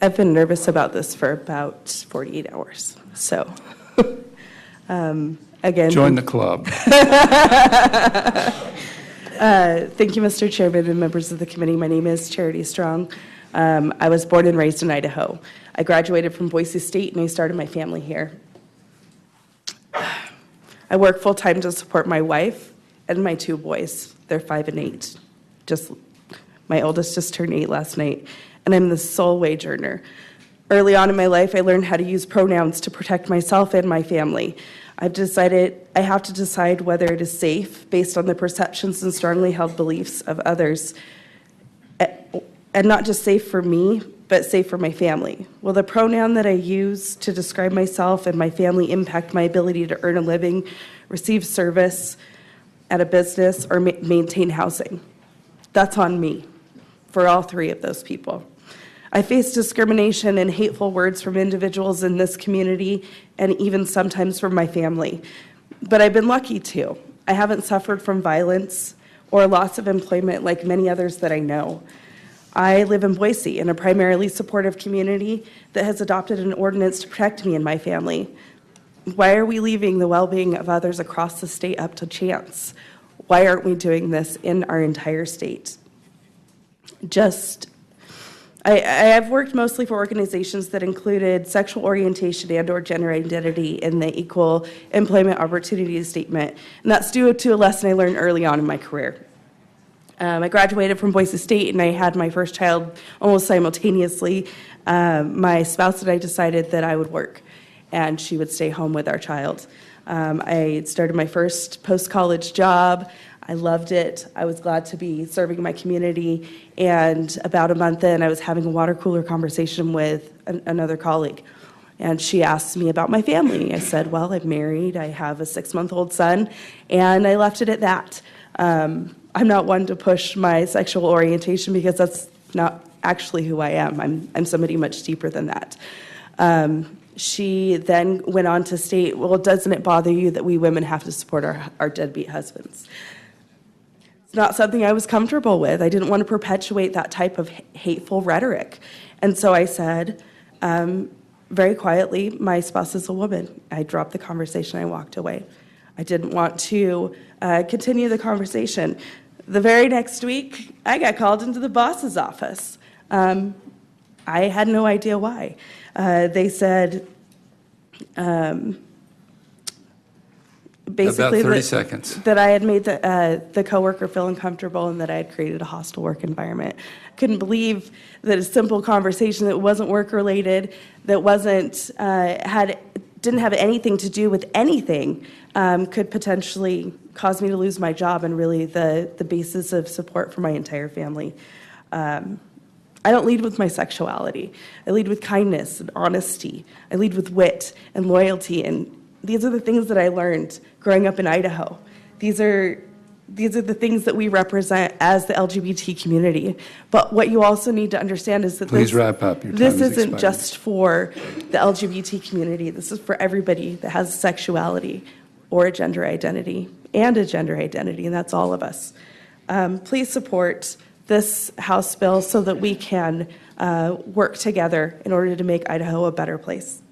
I've been nervous about this for about 48 hours. So, again. Join the club. Thank you, Mr. Chairman and members of the committee. My name is Charity Strong. I was born and raised in Idaho. I graduated from Boise State and I started my family here. I work full-time to support my wife and my 2 boys. They're 5 and 8. My oldest just turned 8 last night, and I'm the sole wage earner. Early on in my life, I learned how to use pronouns to protect myself and my family. I've decided I have to decide whether it is safe based on the perceptions and strongly held beliefs of others, and not just safe for me, but safe for my family. Will the pronoun that I use to describe myself and my family impact my ability to earn a living, receive service at a business, or maintain housing? That's on me for all 3 of those people. I face discrimination and hateful words from individuals in this community and even sometimes from my family. But I've been lucky too. I haven't suffered from violence or loss of employment like many others that I know. I live in Boise in a primarily supportive community that has adopted an ordinance to protect me and my family. Why are we leaving the well-being of others across the state up to chance? Why aren't we doing this in our entire state? I have worked mostly for organizations that included sexual orientation and/or gender identity in the Equal Employment Opportunity Statement, and that's due to a lesson I learned early on in my career. I graduated from Boise State, and I had my first child almost simultaneously. My spouse and I decided that I would work, and she would stay home with our child. I started my first post-college job. I loved it. I was glad to be serving my community. And about a month in, I was having a water cooler conversation with another colleague. And she asked me about my family. I said, well, I'm married. I have a 6-month-old son. And I left it at that. I'm not one to push my sexual orientation because that's not actually who I am. I'm somebody much deeper than that. She then went on to state, well, doesn't it bother you that we women have to support our deadbeat husbands? Not something I was comfortable with. I didn't want to perpetuate that type of hateful rhetoric. And so I said, very quietly, my spouse is a woman. I dropped the conversation, I walked away. I didn't want to continue the conversation. The very next week, I got called into the boss's office. I had no idea why. They said, basically about 30 seconds. That I had made the coworker feel uncomfortable and that I had created a hostile work environment. Couldn't believe that a simple conversation that wasn't work related, that didn't have anything to do with anything, could potentially cause me to lose my job and really the basis of support for my entire family. I don't lead with my sexuality. I lead with kindness and honesty. I lead with wit and loyalty, and these are the things that I learned growing up in Idaho. These are the things that we represent as the LGBT community. But what you also need to understand is that Please wrap up. Your time this is isn't expired. just for the LGBT community. This is for everybody that has sexuality or a gender identity, and that's all of us. Please support this House bill so that we can work together in order to make Idaho a better place.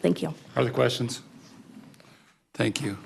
Thank you. Other questions? Thank you.